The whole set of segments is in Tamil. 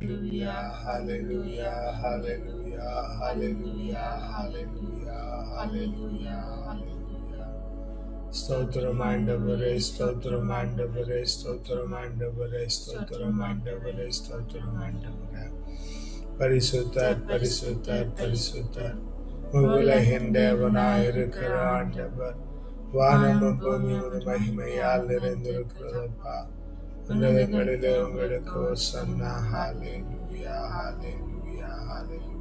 Hallelujah, hallelujah, hallelujah, hallelujah, hallelujah, hallelujah. ஸ்தோத்திரம் ஆண்டவரே, ஸ்தோத்திரம் ஆண்டவரே, ஸ்தோத்திரம் ஆண்டவரே, ஸ்தோத்திரம் ஆண்டவரே, ஸ்தோத்திரம் ஆண்டவரே. பரிசுத்தர், பரிசுத்தர், பரிசுத்தர், உலகின் தேவனாயிருக்கிற ஆண்டவர். வானமும் பூமியும் மகிமையால் நிறைந்திருக்கிறதப்பா. உன்னதங்களிலே உங்களுக்கு ஹோசன்னா. ஹல்லேலூயா, ஹல்லேலூயா, ஹல்லேலூயா.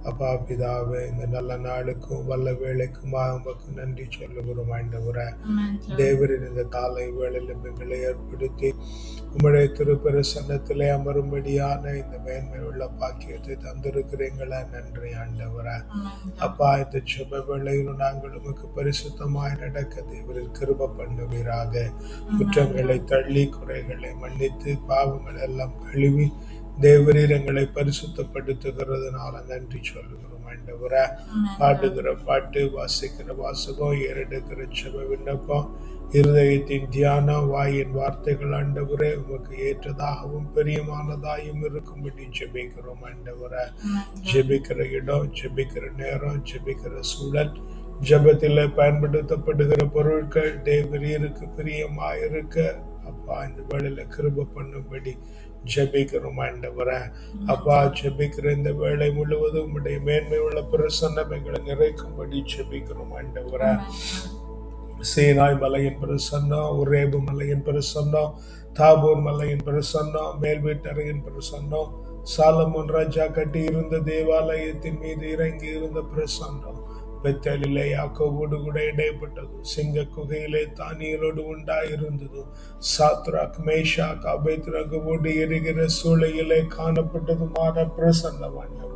அப்பா பிதாவே, இந்த நல்ல நாளுக்கும் வல்ல வேலைக்குமாக உமக்கு நன்றி சொல்லுகிறோம் ஆண்டவரே. தேவரின் இந்த காலை வேளையில் எங்களை ஏற்படுத்தி உம்முடைய திருப்பரசன்னத்திலே அமரும்படியான இந்த மேன்மை உள்ள பாக்கியத்தை தந்திருக்கிறீங்களா, நன்றி ஆண்டவரே. அப்பா, இந்த சுப வேளையில் நாங்கள் உமக்கு பரிசுத்தமாய் நடக்க தேவரில் கிருபை பண்ணுவீராக. குற்றங்களை தள்ளி குறைகளை மன்னித்து பாவங்கள் எல்லாம் கழுவி தேவரீர் எங்களை பரிசுத்தப்படுத்துகிறதுனால நன்றி சொல்லுகிறோம் ஆண்டவரே. பாடுகிற பாட்டு, வாசிக்கிற வாசகம், ஏறெடுக்கிற செப விண்ணப்பம், இருதயத்தின் தியானம், வாயின் வார்த்தைகள் ஆண்டவரே உமக்கு ஏற்றதாகவும் பெரியமானதாயும் இருக்கும்படி ஜெபிக்கிறோம் ஆண்டவரே. ஜெபிக்கிற இடம், ஜெபிக்கிற நேரம், ஜெபிக்கிற சூழல், ஜெபத்தில் பயன்படுத்தப்படுகிற பொருட்கள் தேவரீருக்கு பிரியமாயிருக்க அப்பா இந்த வேளையில கிருபை பண்ணும்படி ஜெபிக்கிறோம் ஆண்டவரே. அப்பா, ஜெபிக்கிற இந்த வேளை முழுவதும் உடைய மேன்மை உள்ள பிரசன்னம் எங்களை நிறைக்கும்படி ஜெபிக்கிறோம் ஆண்டவரே. சீனாய் மலையின் பிரசன்னம், உரேபு மலையின் பிரசன்னம், தாபூர் மலையின் பிரசன்னம், மேல் வீட்டறையின் பிரசன்னம், சாலமோன் ராஜா கட்டி இருந்த தேவாலயத்தின் மீது இறங்கி இருந்த பிரசன்னம், பெத்தேலிலே யாக்கோபோடு கூட இடைப்பட்டது, சிங்க குகையிலே தானியலோடு உண்டாயிருந்தது, சாத்ராக் மேஷாக் அபேத்நேகோவோடு எரிகிற சூளையிலே காணப்பட்டதுமான பிரசன்னம் ஆண்டவரே.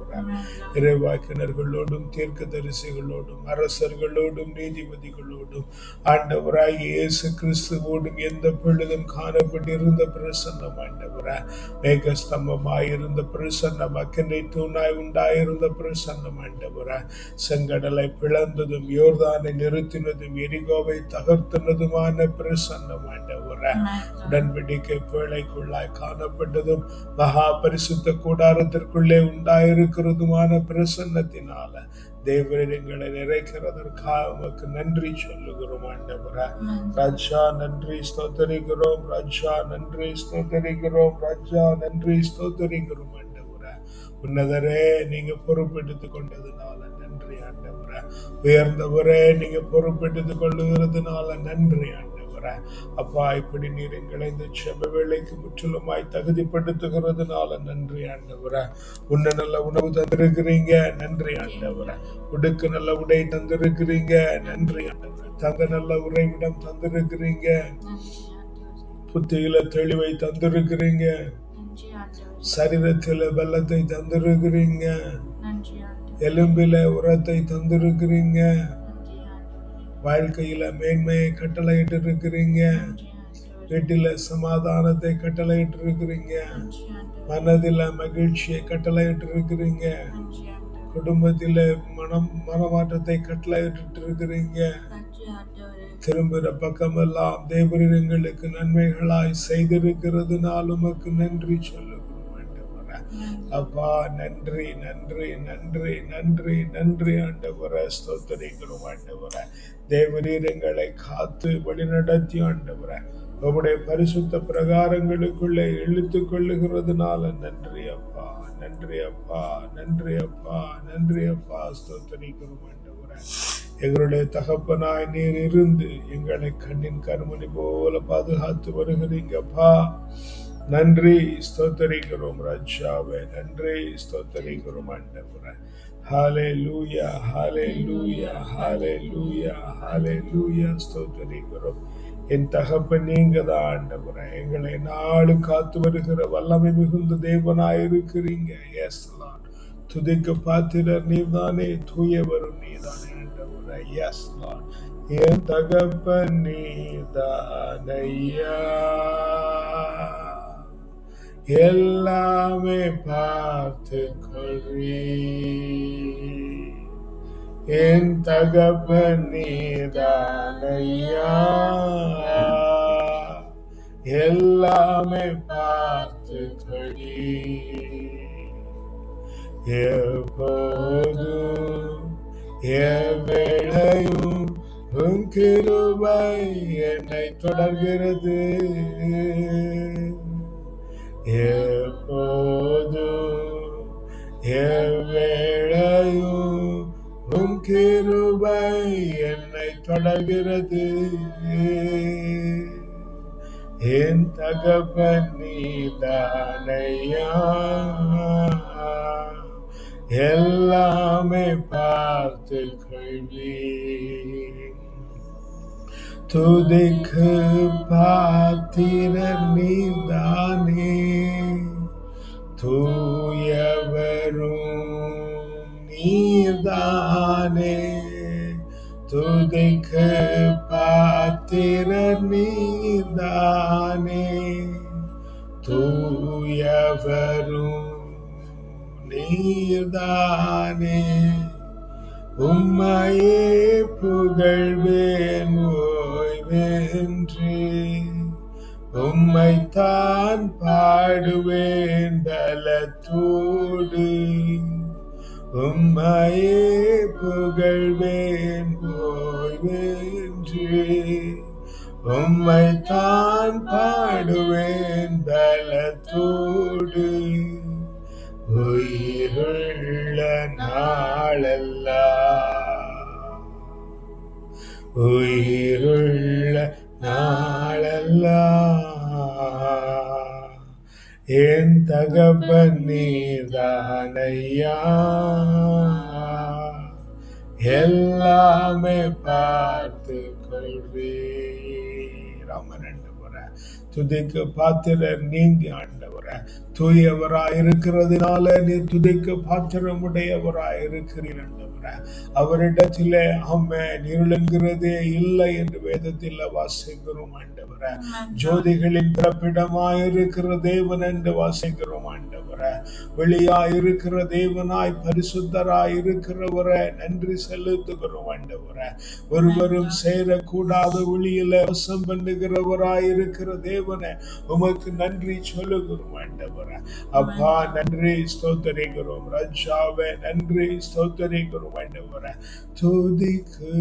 இறைவாக்கினர்களோடும் தீர்க்கதரிசிகளோடும் அரசர்களோடும் நீதிபதிகளோடும் ஆண்டவராய் இயேசு கிறிஸ்துவோடும் எந்த பொழுதும் காணப்பட்டிருந்த பிரசன்னம் ஆண்டவரே. மேகஸ்தம்பமாயிருந்த பிரசன்னம், அக்கினி தூணாய் உண்டாயிருந்த பிரசன்னம் ஆண்டவரே. செங்கடலை பிளந்ததும் யோர்தானை நிறுத்தினதும் எரிகோவை தகர்த்தினதுமான பிரசன்னம் ஆண்டவரே. உடன்படிக்கை பேழைக்குள்ளாய் காணப்பட்டதும் மகா பரிசுத்த கூடாரத்திற்குள்ளே உண்டாயிருக்கிறதுமான பிரசன்னத்தினால தேவரீர் எங்களை நிறைக்கிறதற்காக உமக்கு நன்றி சொல்லுகிறோம் ஆண்டவரே. ராஜா நன்றி ஸ்தோத்தரிக்கிறோம், ராஜா நன்றி ஸ்தோத்தரிக்கிறோம், ராஜா நன்றி ஸ்தோத்தரிக்கிறோம் ஆண்டவரே. உன்னதரே, நீங்க பொறுப்பெடுத்துக் கொண்டதுனால நன்றி ஆண்டவரே. உயர்ந்தவரே, நீங்க பொறுப்பெடுத்துக் கொள்ளுகிறதுனால நன்றி ஆண்டவரே. அப்பா, இப்படி நீர் எங்களை இந்த செப வேளைக்கு முற்றிலுமாய் தகுதிப்படுத்துகிறதுனால நன்றி ஆண்டவரே. உன்ன நல்ல உணவு தந்திருக்கிறீங்க, நன்றி ஆண்டவரே. உடுக்கு நல்ல உடை தந்திருக்கிறீங்க, நன்றி ஆண்டவரே. தங்க நல்ல உறைவிடம் தந்திருக்கிறீங்க, புத்தியில தெளிவை தந்திருக்கிறீங்க, சரீரத்தில பலத்தை தந்திருக்கிறீங்க, எலும்பில உரத்தை தந்திருக்கிறீங்க, வாழ்க்கையில மேன்மையை கட்டளையிட்டு இருக்கிறீங்க, வீட்டில சமாதானத்தை கட்டளையிட்டு இருக்கிறீங்க, மனதில மகிழ்ச்சியை கட்டளையிட்டு இருக்கிறீங்க, குடும்பத்தில மனமாற்றத்தை கட்டளையிட்டு இருக்கிறீங்க. திரும்புகிற பக்கமெல்லாம் தேவரீர் எங்களுக்கு நன்மைகளாய் செய்திருக்கிறதுனால் உமக்கு நன்றி சொல்லுகிறோம் ஆண்டவரே. அப்பா, நன்றி நன்றி நன்றி நன்றி நன்றி ஆண்டவரே. ஸ்தோத்திரிக்கிறோம் ஆண்டவரே. தேவரீர் எங்களை காத்து வழிநடத்தி ஆண்டவரே உம்முடைய பரிசுத்த பிரகாரங்களுக்குள்ளே இழுத்துக் கொள்ளுகிறதுனால நன்றி அப்பா, நன்றி அப்பா, நன்றி அப்பா, நன்றி அப்பா. ஸ்தோத்திரிக்கிறோம் ஆண்டவரே. எங்களுடைய தகப்பனாய் நீர் இருந்து எங்களை கண்ணின் கருமணி போல பாதுகாத்து வருகிறீங்கப்பா. நன்றி ஸ்தோத்திரிக்கிறோம் ராஜாவே, நன்றி ஸ்தோத்திரிக்கிறோம் ஆண்டவரே. ஹல்லேலூயா, ஹல்லேலூயா, ஹல்லேலூயா, ஹல்லேலூயா. ஸ்தோத்திரிக்கிறோம். என் தகப்பன் நீங்க தான் ஆண்டவரே. எங்களை நாடு காத்து வருகிற வல்லமை மிகுந்த தேவனாயிருக்கிறீங்க. S Lord. துதிக்க பாத்திரர் நீதானே, தூயவரும் நீதானே ஆண்டவரே. S Lord. என் தகப்பன் நீதானையா, எல்லாமே பார்த்து கொள்றீ. என் தகப்பன் நீதானையா, எல்லாமே பார்த்து கொள்ளி எப்போதும் எவ்வேளையும் உன் கிருபை என்னை தொடர்கிறது. எப்போதும் எவ்வேளையும் உன் கிருபை என்னை தொடர்கிறது. என் தகப்பன் நீதானையா, எல்லாமே பார்த்து கொள்வி. துதிக்கு பாத்திரர் நீதானே, தூயவரும் நீதானே. துதிக்கு பாத்திரர் நீதானே, தூயவரும் நீதானே. உம்மையே புகழ்வேன் ஓய்வேன்றி, உம்மைத்தான் பாடுவேன் பலத்தோடு. உம்மையே புகழ்வேன் ஓய்வேன்றி, உம்மைத்தான் பாடுவேன் பலத்தோடு. உயிருள்ள நாளெல்லாம், உயிருள்ள நாளெல்லாம் என் தகப்பன் நீதானையா, எல்லாமே பார்த்து கொள்வே. ராமன் ஆண்டவரே, துதிக்கு பாத்திரர் நீங்க ஆண்டவரே, தூயவராய் இருக்கிறதுனால நீர் துதிக்கு பாத்திரமுடையவராய் இருக்கிறீர் ஆண்டவரே. அவரிடத்திலே ஆமென் இருளுங்கிறதே இல்லை என்று வேதத்தில் வாசிக்கிறோம் ஆண்டவரே. ஜோதிகளின் பிறப்பிடமாய் இருக்கிற தேவன் என்று வாசிக்கிறோம் ஆண்டவரே. வெளியாய் இருக்கிற தேவனாய் பரிசுத்தராய் இருக்கிறவரை நன்றி செலுத்துகிறோம் ஆண்டவரே. ஒருவரும் சேரக்கூடாத ஒளியில வசம் பண்ணுகிறவராய் இருக்கிற தேவனை உமக்கு நன்றி சொல்லுகிறோம் ஆண்டவரே. அப்பா நன்றி ஸ்தோத்தரிக்கிறோம். ராஜாவே நன்றி ஸ்தோத்தரிக்கிறோம் ஆண்டவரே. துதிக்கு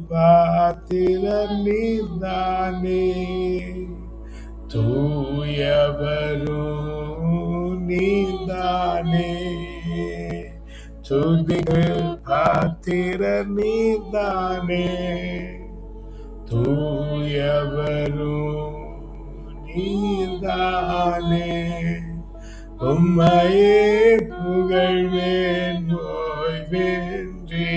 பாத்திரர் நீதானே, தூயவரும் நீதானே. துதிக்கு பாத்திரர் நீதானே, தூயவரும் நீதானே. உம்மையே புகழ்வேன் ஓய்வேன்றி,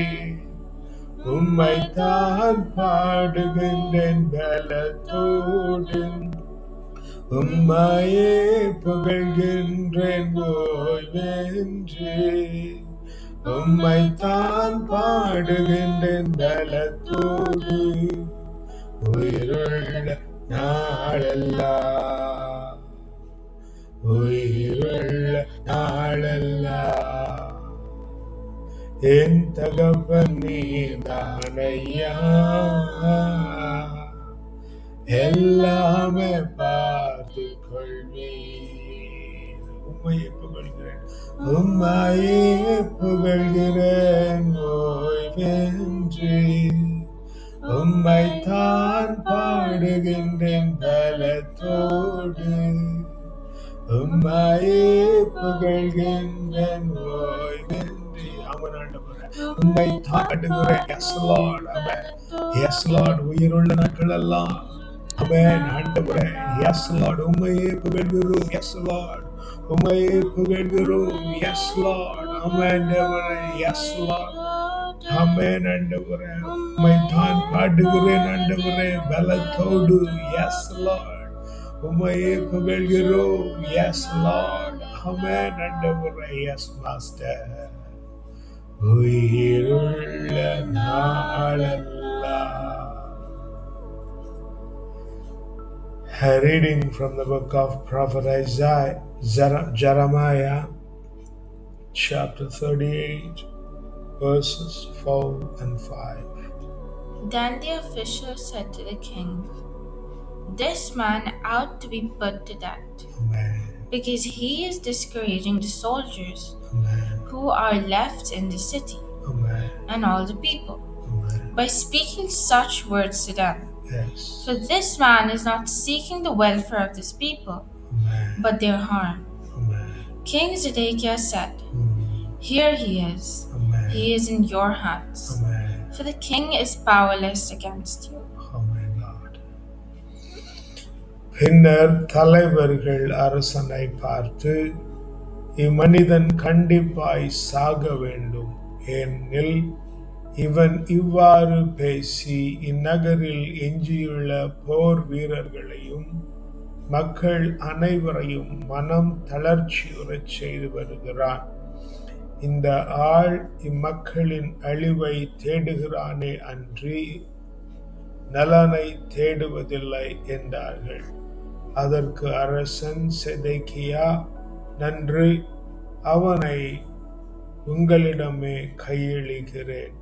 உம்மைத்தான் பாடுகின்றேன் பலத்தோடு. உம்மையே புகழ்கின்றேன் ஓய்வேன்றி, உம்மைத்தான் பாடுகின்றேன் பலத்தோடு. உயிருள்ள நாளெல்லாம், உயிருள்ள நாளெல்லாம் என் தகப்பன் நீதானையா, எல்லாமே பார்த்து கொள்வீர். உம்மையே புகழ்கிறேன், உம்மையே புகழ்கிறேன் ஓய்வேன்றி, உம்மைத்தான் பாடுகின்றேன் பலத்தோடு. உம்மையே புகழ்கின்றேன் ஓய்வேன்றி. ஆமென் ஆண்டவரே, உம்மைத்தான் பாடுகிறேன். Yes Lord, amen. Yes Lord, உயிருள்ள நாட்கள் எல்லாம் ஆமென் ஆண்டவரே. Yes Lord, உம்மையே புகழ்கிறோம். Yes Lord, உம்மையே புகழ்கிறோம். Yes Lord, ஆமென் ஆண்டவரே. Yes Lord, ஆமென் ஆண்டவரே. உம்மைத்தான் பாடுகிறேன் ஆண்டவரே பலத்தோடு. Yes Lord, உம்மையே புகழ்கிறோம். Yes Lord, ஆமென் ஆண்டவரே. Yes Master. உயிருள்ள நாளெல்லாம். A reading from the book of Prophet Isaiah, Jeremiah, chapter 38, verses 4 and 5. Then the official said to the king, "This man ought to be put to death, Amen. because he is discouraging the soldiers Amen. who are left in the city Amen. and all the people Amen. by speaking such words to them. Yes. For this man is not seeking the welfare of this people, Amen. but their harm. Amen. King Zedekiah said, Mm. Here he is. Amen. He is in your hands. Amen. For the king is powerless against you. Amen, Lord. பின்னர் தலைவர்கள் அரசனை பார்த்து, இம்மனிதன் கண்டிப்பாய் சாக வேண்டும், ஏனெனில் இவன் இவ்வாறு பேசி இந்நகரில் எஞ்சியுள்ள போர் வீரர்களையும் மக்கள் அனைவரையும் மனம் தளர்ச்சியுறச் செய்து வருகிறான். இந்த ஆள் இம்மக்களின் அழிவை தேடுகிறானே அன்றி நலனை தேடுவதில்லை என்றார்கள். அதற்கு அரசன் செதேக்கியா, நன்று, அவனை உங்களிடமே கையளிக்கிறேன்,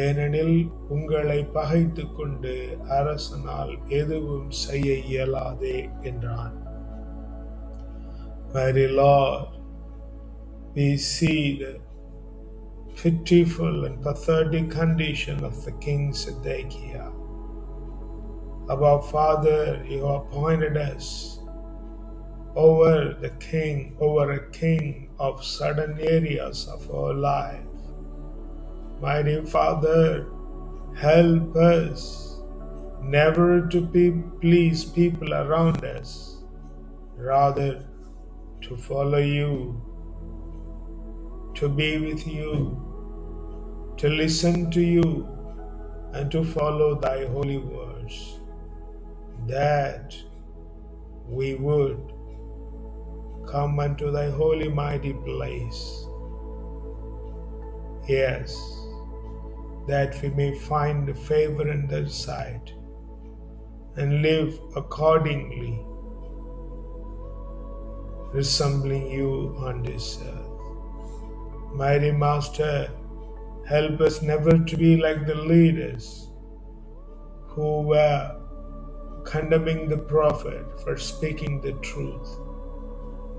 ஏனெனில் உங்களை பகைத்துக் கொண்டு அரசனால் எதுவும் செய்ய இயலாதே என்றான். Very Lord, we see the pitiful and pathetic condition of the king Zedekiah. Our Father, you appointed us over a king of certain areas of our life. Mighty Father, help us never to please people around us, rather to follow you, to be with you, to listen to you, and to follow thy holy words, that we would come unto thy holy mighty place. Yes, that we may find favor in thy sight and live accordingly, resembling you on this earth. Mighty Master, help us never to be like the leaders who were condemning the prophet for speaking the truth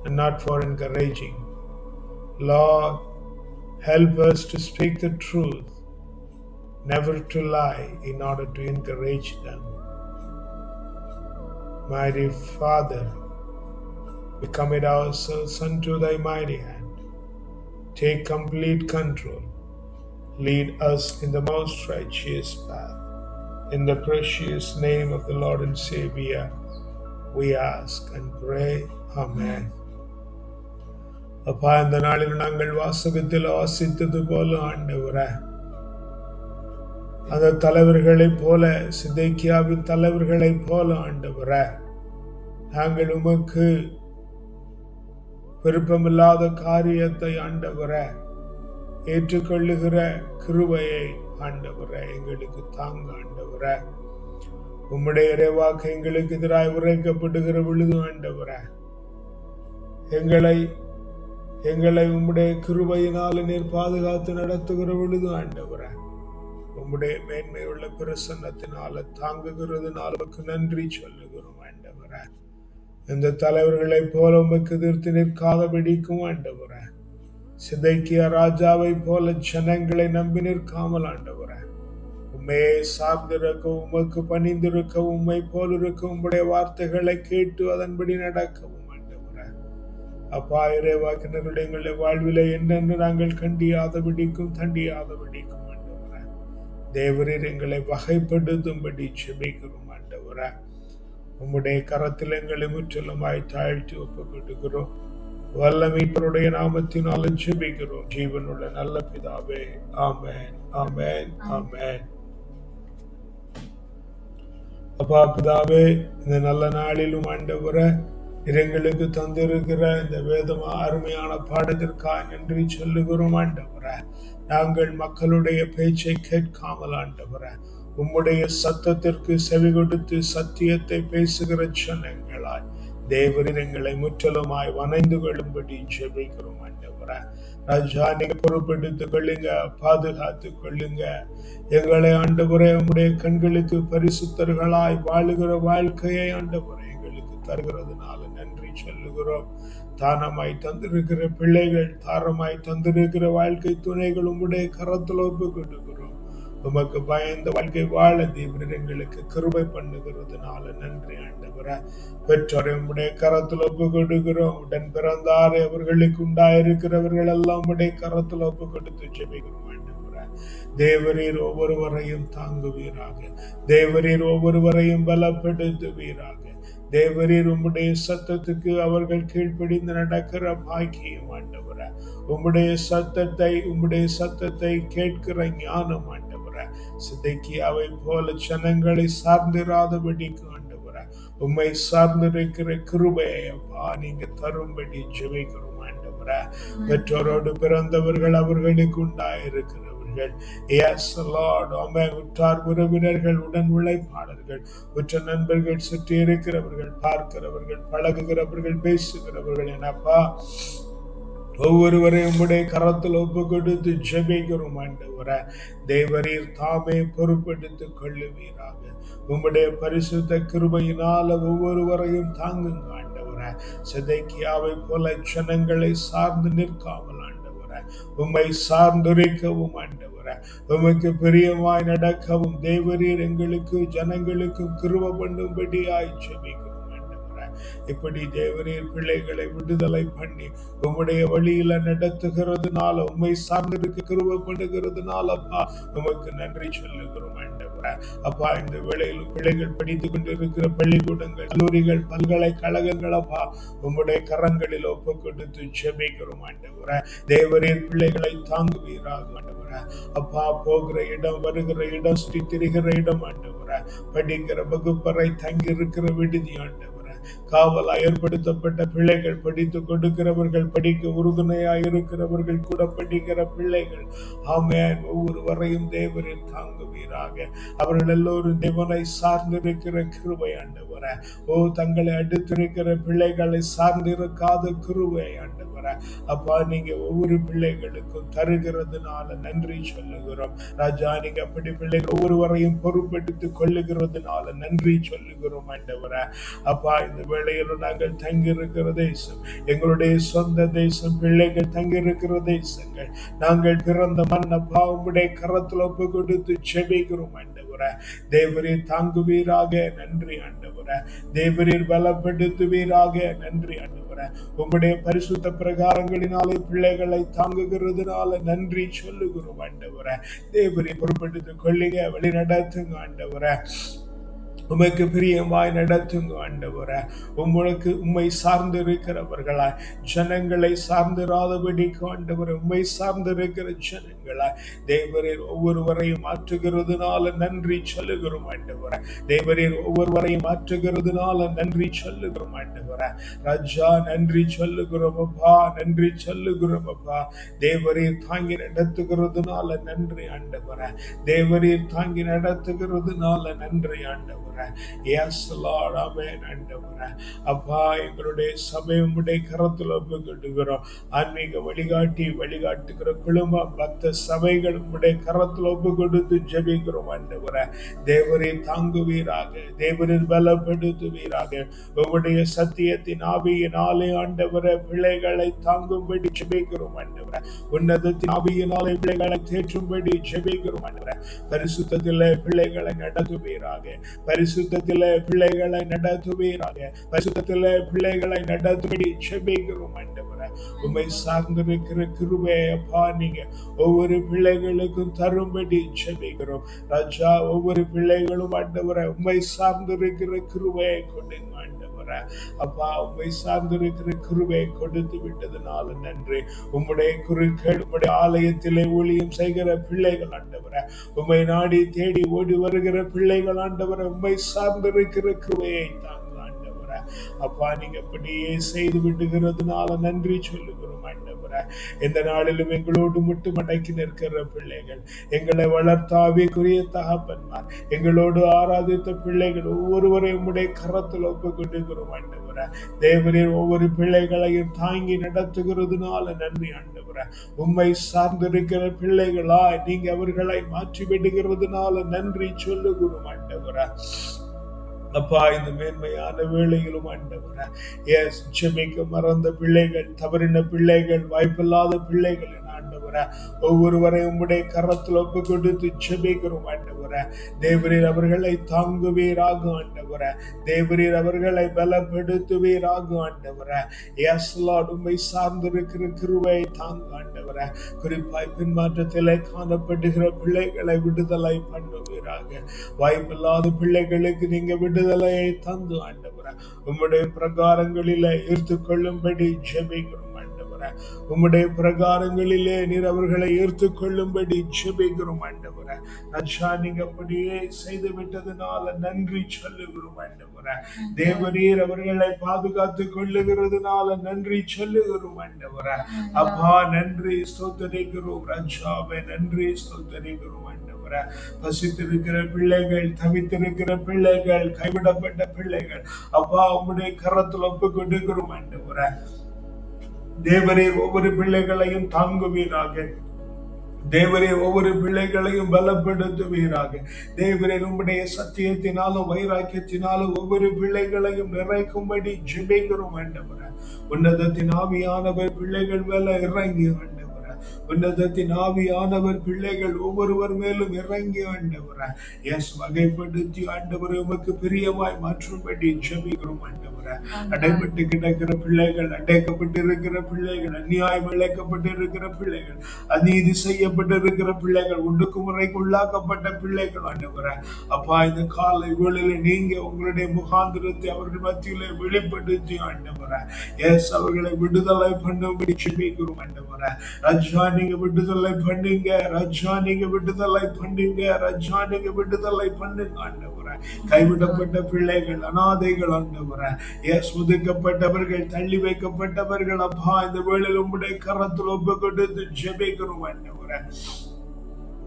and not for encouraging. Lord, help us to speak the truth, never to lie, in order to encourage them. Mighty Father, we commit ourselves unto thy mighty hand. Take complete control. Lead us in the most righteous path. In the precious name of the Lord and Savior, we ask and pray. Amen. அப்பா, இந்த நாளில் நாங்கள் வாசகத்தில் வாசித்தது போல ஆண்டவரே, அந்த தலைவர்களைப் போல, சிதேக்கியாவின் தலைவர்களைப் போல ஆண்டவரே, நாங்கள் உமக்கு விருப்பமில்லாத காரியத்தை ஆண்டவரே ஏற்றுக்கொள்ளுகிற கிருபையை ஆண்டவரே எங்களுக்கு தாங்க. ஆண்டவரே, உம்முடைய இறைவாக்கு எங்களுக்கு எதிராக உரைக்கப்படுகிற பொழுது ஆண்டவரே, எங்களை உம்முடைய கிருபையினால் நீர் பாதுகாத்து நடத்துகிற பொழுது ஆண்டவரே, உம்முடைய மேன்மையுள்ள பிரசன்னத்தினால தாங்குகிறதுனால உமக்கு நன்றி சொல்லுகிறோம் ஆண்டவரே. இந்த தலைவர்களை போல உமக்கு எதிர்த்து நிற்காதபடிக்கும் ஆண்டவரே, சிதைக்கிய ராஜாவை போல ஜனங்களை நம்பி நிற்காமல் ஆண்டவரே, உம்மையே சார்ந்திருக்க, உமக்கு பணிந்திருக்க, உம்மை போல் இருக்க, உம்முடைய வார்த்தைகளை கேட்டு அதன்படி நடக்கவும் ஆண்டவரே. அப்பா, இறைவாக்கினருடைய எங்களுடைய வாழ்வில என்னென்று நாங்கள் கண்டியாதபடிக்கும் தண்டியாதபடிக்கும் ஆண்டவரே, தேவரீர் எங்களை வகைப்படுத்தும்படி செபிக்கிறோம் ஆண்டவரே. உம்முடைய கரத்தில் எங்களை முற்றிலுமாய் தாழ்த்தி ஒப்புக்கொடுக்கிறோம். வல்ல மீட்பருடைய நாமத்தினால் ஜெபிக்கிறோம் ஜீவனுள்ள நல்ல பிதாவே. ஆமென், ஆமென், ஆமென். அப்பா பிதாவே, இந்த நல்ல நாளிலும் ஆண்டவரே எங்களுக்கு தந்திருக்கிற இந்த வேதமா அருமையான பாடத்திற்காக நன்றி சொல்லுகிறோம் ஆண்டவரே. நாங்கள் மக்களுடைய பேச்சை கேட்காமல் ஆண்டவரே உம்முடைய சத்தத்திற்கு செவி கொடுத்து சத்தியத்தை பேசுகிற ஜனங்களாய் தேவரீர் எங்களை முற்றிலுமாய் வணைந்து கொள்ளும்படி ஜெபிக்கிறோம் ஆண்டவரே. ராஜா, நீங்க பொறுப்பெடுத்துக் கொள்ளுங்க, பாதுகாத்து கொள்ளுங்க. எங்களை ஆண்டவரே உம்முடைய கண்களுக்கு பரிசுத்தர்களாய் வாழுகிற வாழ்க்கையை ஆண்டவரே எங்களுக்கு தருகிறதுனால நன்றி சொல்லுகிறோம். தானமாய் தந்திருக்கிற பிள்ளைகள், தாரமாய் தந்திருக்கிற வாழ்க்கை துணைகள் உம்முடைய கரத்தில் ஒப்பு கொடுக்கிறோம். உமக்கு பயந்த வாழ்க்கை வாழ தேவரீர் எங்களுக்கு கிருபை பண்ணுகிறதுனால நன்றி ஆண்டவரே. பெற்றோரை உம்முடைய கரத்தில் ஒப்பு கொடுக்கிறோம். உடன் பிறந்தாரே அவர்களுக்கு உண்டாயிருக்கிறவர்கள் எல்லாம் உம்முடைய கரத்தில் ஒப்பு கொடுத்து ஜெபிக்கிறோம் ஆண்டவரே. தேவரீர் ஒவ்வொருவரையும் தாங்குவீராக. தேவரீர் ஒவ்வொருவரையும் பலப்படுத்துவீராக. தேவரீர் உம்முடைய சத்தத்துக்கு அவர்கள் கீழ்ப்படிந்து நடக்கிற பாக்கியம் ஆண்டவரே. உம்முடைய சத்தத்தை கேட்கிற ஞானம் ஆண்டவரே. சிதைக்கியாவை போல ஜனங்களை சார்ந்திராதபடிக்கு ஆண்டவரே, உம்மை சார்ந்திருக்கிற கிருபையை அப்பா நீங்க தரும்படி ஜெபிக்கிறோம் ஆண்டவரே. பெற்றோரோடு பிறந்தவர்கள் அவர்களுக்கு உண்டாயிருக்கிறவர்கள், எஸ் லார்ட், உற்றார் உறவினர்கள், உடன் உழைப்பாளர்கள், உற்ற நண்பர்கள், சுற்றி இருக்கிறவர்கள், பார்க்கிறவர்கள், பழகுகிறவர்கள், பேசுகிறவர்கள் எனப்பா ஒவ்வொருவரையும் உம்முடைய கரத்தில் ஒப்பு கொடுத்து ஜெபிக்கிறோம் ஆண்டவரே. தேவரீர் தாமே பொறுப்பெடுத்துக் கொள்ளுவீராக. உம்முடைய பரிசுத்த கிருபையினால ஒவ்வொருவரையும் தாங்குங்க ஆண்டவரே. சிதைக்கியாவை போல ஜனங்களை சார்ந்து நிற்காமல் ஆண்டவரே, உம்மை சார்ந்திருக்கவும் ஆண்டவரே, உமக்கு பிரியமாய் நடக்கவும் தேவரீர் எங்களுக்கு ஜனங்களுக்கும் கிருபை பண்ணும்படியாய் ஜெபிக்கிறோம். இப்படி தேவரீர் பிள்ளைகளை விடுதலை பண்ணி உம்முடைய வழியில நடத்துகிறதுனால, உம்மை சார்ந்திருக்க கிருபை பண்ணுகிறதுனால அப்பா உமக்கு நன்றி சொல்லுகிறோம் ஆண்டவரே. அப்பா இந்த வேளையில் பிள்ளைகள் படித்துக் கொண்டிருக்கிற பள்ளிக்கூடங்கள், கல்லூரிகள், பல்கலைக்கழகங்கள் அப்பா உம்முடைய கரங்களில் ஒப்பு கொடுத்து ஜெபிக்கிறோம் ஆண்டவரே. தேவரீர் பிள்ளைகளை தாங்குவீராக ஆண்டவரே. அப்பா போகிற இடம், வருகிற இடம், சுற்றி திரிகிற இடம் ஆண்டவரே, படிக்கிற வகுப்பறை, தங்கி இருக்கிற விடுதி ஆண்டவரே, காவலாய் ஏற்படுத்தப்பட்ட பிள்ளைகள், படித்து கொடுக்கிறவர்கள், படிக்க உறுதுணையாய் இருக்கிறவர்கள், கூட படிக்கிற பிள்ளைகள், ஆமென், ஒவ்வொருவரையும் தேவரில் தாங்குவீராக. அவர்கள் எல்லோரும் தேவனை சார்ந்திருக்கிற கிருபை ஆண்டவரே. ஓ, தங்களை அடுத்திருக்கிற பிள்ளைகளை சார்ந்திருக்காத கிருபை ஆண்டவரே. அப்பா நீங்க ஒவ்வொரு பிள்ளைகளுக்கும் தருகிறதுனால நன்றி சொல்லுகிறோம் ராஜா. நீங்க அப்படி பிள்ளைகள் ஒவ்வொருவரையும் பொறுப்பெடுத்துக் கொள்ளுகிறதுனால நன்றி சொல்லுகிறோம் ஆண்டவரே. அப்பா இந்த வேளையில் நாங்கள் தங்கியிருக்கிற தேசம் எங்களுடைய சொந்த தேசம், பிள்ளைகள் தங்கியிருக்கிற தேசங்கள், நாங்கள் பிறந்த மண்ணப்பா உம்முடைய கரத்தில் ஒப்பு கொடுத்து ஜெபிக்கிறோம் ஆண்டவரே. தேவரீர் தாங்குவீராக, நன்றி ஆண்டவரே. தேவரீர் பலப்படுத்துவீராக, நன்றி ஆண்டவரே. உம்முடைய பரிசுத்த பிரகாரங்களினாலே பிள்ளைகளை தாங்குகிறதுனால நன்றி சொல்லுகிறோம் ஆண்டவரே. தேவரீர் பொறுப்பெடுத்துக் கொள்ளுங்க, வழி நடத்துங்க ஆண்டவரே. உமக்கு பிரியமாய் நடத்துங்க ஆண்டவரே. உங்களுக்கு உம்மை சார்ந்து இருக்கிறவர்களாய், ஜனங்களை சார்ந்திராதபடிக்கு ஆண்டவரே, உம்மை சார்ந்து இருக்கிற ஜனங்களாய் தேவரீர் ஒவ்வொருவரையும் மாற்றுகிறதுனால நன்றி சொல்லுகிறோம் ஆண்டவரே. தேவரீர் ஒவ்வொருவரையும் மாற்றுகிறதுனால நன்றி சொல்லுகிறோம் ஆண்டவரே. ராஜா நன்றி சொல்லுகிறோம் அப்பா, நன்றி சொல்லுகிறோம் அப்பா. தேவரீர் தாங்கி நடத்துகிறதுனால நன்றி ஆண்டவரே. தேவரீர் தாங்கி நடத்துகிறதுனால நன்றி ஆண்டவரே. எஸ் லார்ட், ஆமென் ஆண்டவரே. அப்பா எங்களுடைய சபை உம்முடைய கரத்தில் ஒப்புக்கொடுக்கிறோம். ஆன்மீக வழிகாட்டுகிற குழுமம், பக்த சபைகள் உம்முடைய கரத்தில் ஒப்பு கொடுத்து ஜெபிக்கிறோம் ஆண்டவரே. தேவரீர் தாங்குவீராக, தேவரீர் பலப்படுத்துவீராக. உம்முடைய சத்தியத்தின் ஆவியினாலே ஆண்டவரே பிள்ளைகளை தாங்கும்படி ஜெபிக்கிறோம் ஆண்டவரே. உன்னதத்தின் ஆவியினாலே பிள்ளைகளை தேற்றும்படி ஜெபிக்கிறோம் ஆண்டவரே. பரிசுத்தத்திலே பிள்ளைகளை நடத்துவீராக, பரிசுத்தத்திலே பிள்ளைகளை நடத்துவீராக, பரிசுத்தத்திலே பிள்ளைகளை நடத்தும்படி ஜெபிக்கிறோம் ஆண்டவரே. உம்மை சார்ந்திருக்கிற கிருபையை அப்பா நீங்க ஒவ்வொரு பிள்ளைகளுக்கும் தரும்படி ஜெபிக்கிறோம் ராஜா. ஒவ்வொரு பிள்ளைகளும் ஆண்டவரே உம்மை சார்ந்திருக்கிற கிருபையை கொடுங்க ஆண்டவரே. அப்பா உம்மை சார்ந்திருக்கிற கிருபையை கொடுத்து விட்டதுனால நன்றி. உம்முடைய குருக்கள், உம்முடைய ஆலயத்திலே ஊழியம் செய்கிற பிள்ளைகள் ஆண்டவரே, உம்மை நாடி தேடி ஓடி வருகிற பிள்ளைகள் ஆண்டவரே, உம்மை சார்ந்திருக்கிற கிருபையை தாங்க ஆண்டவரே. அப்பா நீங்க அப்படியே செய்து விடுகிறதுனால நன்றி சொல்லுகிறோம் ஆண்டவரே. இந்த நாளிலும் எங்களோடு முட்டுமடக்கி நிற்கிற பிள்ளைகள், எங்களை வளர்த்தாவிக்குரிய தகப்பன்மார், எங்களோடு ஆராதித்த பிள்ளைகள் ஒவ்வொருவரையும் உம்முடைய கரத்தில் ஒப்பு கொண்டுகிறோம் ஆண்டவரே. தேவரீர் ஒவ்வொரு பிள்ளைகளையும் தாங்கி நடத்துகிறதுனால நன்றி ஆண்டவரே. உம்மை சார்ந்திருக்கிற பிள்ளைகளா நீங்க அவர்களை மாற்றி விடுகிறதுனால நன்றி சொல்லுகிறோம் ஆண்டவரே. அப்பா இந்த மேன்மையான வேளையிலும் ஆண்டவரே, எஸ் ஜெபிக்க மறந்த பிள்ளைகள், தவறின பிள்ளைகள், வாய்ப்பில்லாத பிள்ளைகள் என ஆண்டவரே, ஒவ்வொருவரையும் உம்முடைய கரத்தில் ஒப்பு கொடுத்து ஜெபிக்கிறோம் ஆண்டவரே. தேவரீர் அவர்களை தாங்குவீராக ஆண்டவரே, தேவரீர் அவர்களை பலப்படுத்துவீராக ஆண்டவரே. எஸ் லார்ட், உம்மை சார்ந்திருக்கிற கிருபையை தாங்க ஆண்டவரே. குறிப்பாய் பின்மாற்றத்திலே காணப்படுகிற பிள்ளைகளை விடுதலை பண்ணுவீராக. வாய்ப்பில்லாத பிள்ளைகளுக்கு நீங்க விடுதலையை தந்து ஆண்டவரே, உம்முடைய பிரகாரங்களிலே ஈர்த்துக் கொள்ளும்படி ஜெபிக்கிறோம் ஆண்டவரே. உம்முடைய பிரகாரங்களிலே நீர் அவர்களை ஈர்த்துக் கொள்ளும்படி ஜெபிக்கிறோம் ஆண்டவரே. ராஜா, நீங்க அப்படியே செய்து விட்டதுனால நன்றி சொல்லுகிறோம் ஆண்டவரே. தேவரீர் அவர்களை பாதுகாத்துக் கொள்ளுகிறதுனால நன்றி சொல்லுகிறோம் ஆண்டவரே. அப்பா நன்றி ஸ்தோத்திரிக்கிறோம் ராஜாவே, நன்றி ஸ்தோத்திரிக்கிறோம் ஆண்டவரே. பசித்திருக்கிற பிள்ளைகள், தவித்திருக்கிற பிள்ளைகள், கைவிடப்பட்ட பிள்ளைகள், அப்பா உம்முடைய கரத்தில் ஒப்பு கொடுக்கிறோம் ஆண்டவரே. தேவரீர் ஒவ்வொரு பிள்ளைகளையும் தாங்குவீராக. தேவரீர் ஒவ்வொரு பிள்ளைகளையும் பலப்படுத்துவீராக. தேவரீர் உம்முடைய சத்தியத்தினாலும் வைராக்கியத்தினாலும் ஒவ்வொரு பிள்ளைகளையும் நிறைக்கும்படி ஜெபிக்கிறோம் ஆண்டவரே. உன்னதத்தின் ஆவியானவர் பிள்ளைகள் மேல இறங்கி ஆண்டவரே, உன்னதத்தின் ஆவியானவர் பிள்ளைகள் ஒவ்வொருவர் மேலும் இறங்கி ஆண்டவரே, எஸ் வகைப்படுத்தி ஆண்டவரே உமக்கு பிரியமாய் மாற்றும்படி ஜெபிக்கிறோம் ஆண்டவரே. அடைபட்டு கிடக்கிற பிள்ளைகள், அடைக்கப்பட்டிருக்கிற பிள்ளைகள், அநியாயம் இழைக்கப்பட்டிருக்கிற பிள்ளைகள், அநீதி செய்யப்பட்டிருக்கிற பிள்ளைகள், ஒடுக்குமுறைக்கு உள்ளாக்கப்பட்ட பிள்ளைகள் ஆண்டவரே, அப்பா இந்த காலை வேளையில நீங்க உங்களுடைய முகாந்திரத்தை அவர்கள் மத்தியிலே வெளிப்படுத்தி ஆண்டவரே, எஸ் அவர்களை விடுதலை பண்ணும்படி ஜெபிக்கிறோம் ஆண்டவரே. ராஜா நீங்க விடுதலை பண்ணுங்க, ராஜா நீங்க விடுதலை பண்ணுங்க, ராஜா நீங்க விடுதலை பண்ணுங்க ஆண்டவரே. கைவிடப்பட்ட பிள்ளைகள், அனாதைகள் ஆண்டவரே, எஸ் ஒதுக்கப்பட்டவர்கள், தள்ளி வைக்கப்பட்டவர்கள், அப்பா இந்த வேளையில் உம்முடைய கரத்தில் ஒப்பு கொடுத்து ஜெபிக்கிறோம் ஆண்டவரே.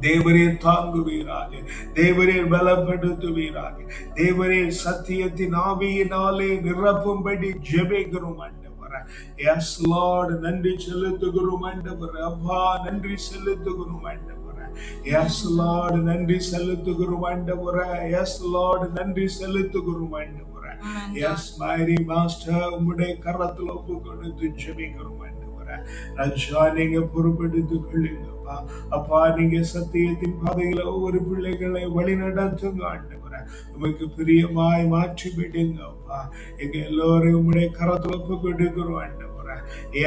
தேவரீர் தாங்குவீராக, தேவரீர் பலப்படுத்துவீராக, தேவரீர் சத்தியத்தின் ஆவியினாலே நிரப்பும்படி ஜெபிக்கிறோம் ஆண்டவரே. எஸ் லார்ட், நன்றி செலுத்துகிறோம் ஆண்டவரே. அப்பா நன்றி செலுத்துகிறோம் ஆண்டவரே. எஸ் லார்ட், நன்றி செலுத்துகிறோம் ஆண்டவரே. எஸ் லார்ட், நன்றி செலுத்துகிறோம் ஆண்டவரே. எஸ் மைரி மாஸ்டர், உம்முடைய கரத்தில் ஒப்பு கொடுத்து ஜெபிக்கிறோம் ஆண்டவரே. ராஜா நீங்க பொறுப்பெடுத்துக் கொள்ளுங்கப்பா. அப்பா நீங்க சத்தியத்தின் பாதையில ஒவ்வொரு பிள்ளைகளை வழி நடத்துங்க ஆண்டவரே. உமக்கு பிரியமாய் மாற்றி விடுங்கப்பா. எங்க எல்லோரும் உம்முடைய கரத்தில் ஒப்பு கொடுக்கிறோம் ஆண்டவரே.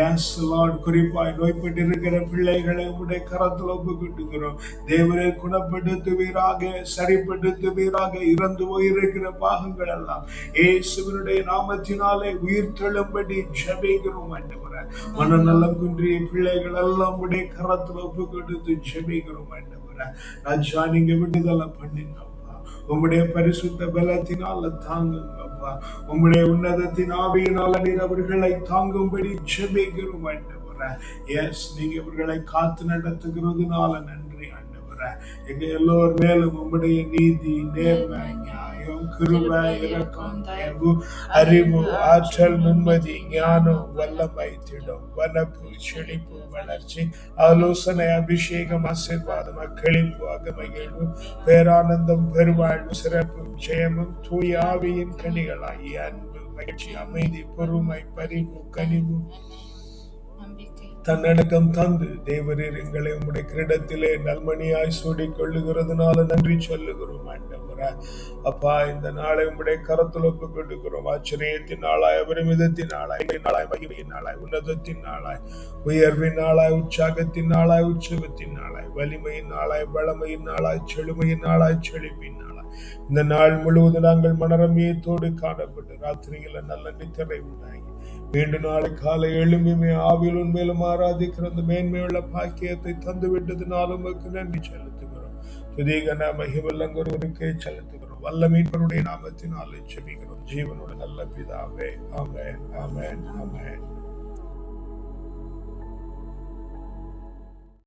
எஸ் லார்ட், குறிப்பாய் நோய்பட்டிருக்கிற பிள்ளைகளை உம்முடைய கரத்தில் ஒப்பு கொடுக்கிறோம். தேவரே குணப்படுத்துவீராக, சரிப்படுத்துவீராக. இறந்து போயிருக்கிற பாகங்கள் எல்லாம் இயேசுவினுடைய நாமத்தினாலே உயிர் தெழும்படி ஜெபிக்கிறோம் ஆண்டவரே. மனநலம் குன்றிய பிள்ளைகள் எல்லாம் உடைய கரத்தில் ஒப்பு கொடுத்து ஜெபிக்கிறோம் ஆண்டவரே. ராஜா நீங்க விடுதலை பண்ணுங்க, உம்முடைய பரிசுத்த பலத்தினால தாங்குங்கப்பா. உம்முடைய உன்னதத்தின் ஆவியினால நீர் அவர்களை தாங்கும்படி ஜெபிக்கிறோம் ஆண்டவரே. எஸ் நீங்க இவர்களை காத்து நடத்துகிறதுனால நன்றி ஆண்டவரே. எங்க எல்லோர் மேலும் உம்முடைய நீதி, நேர்மை, நியாயம், கிருபை, இரக்கம், தயவு, அறிவு, ஆற்றல், நிம்மதி, ஞானம், வல்லமை, திடம், வனப்பு, செழிப்பு, வளர்ச்சி, ஆலோசனை, அபிஷேகம், ஆசீர்வாதம், அக்களிப்பு, அகமகிழ்வு, பேரானந்தம், பெருவாழ்வு, சிறப்பு, ஜெயமும், தூய ஆவியின் கனிகளாகிய அன்பு, மகிழ்ச்சி, அமைதி, பொறுமை, பரிவு, கனிவு, தன்னடக்கம் தந்து தேவரீர் எங்களை உம்முடைய கிரீடத்திலே நல்மணியாய் சூடிக் கொள்ளுகிறதுனால நன்றி சொல்லுகிறோம் ஆண்டவரே. அப்பா இந்த நாளை உம்முடைய கரத்தில் ஒப்பு கொடுக்கிறோம். ஆச்சரியத்தின் நாளாய், அபரிமிதத்தின் நாளாய், நாளாய், மகிமையின் நாளாய், உன்னதத்தின் நாளாய், உயர்வின் நாளாய், உற்சாகத்தின் நாளாய், உற்சவத்தின் நாளாய், வலிமையின் நாளாய், வளமையின் நாளாய், செழுமையின் நாளாய், செழிப்பின் நாளாய், இந்த நாள் முழுவதும் நாங்கள் மனரமியத்தோடு காணப்பட்டு ராத்திரியில நல்ல நித்திரை உண்டாகி மீண்டும் நாளை காலை எழும்பி ஆவியில் உண்மையிலும் ஆராதிக்கிற அந்த மேன்மையுள்ள பாக்கியத்தை தந்து விட்டதுனால உமக்கு நன்றி செலுத்துகிறோம். துதிகன மகிவல்லங்கொருவருக்கே செலுத்துகிறோம். வல்ல மீட்பருடைய நாமத்தினாலே ஜெபிக்கிறோம் ஜீவனோட நல்ல பிதாவே. ஆமென், ஆமென், ஆமென்.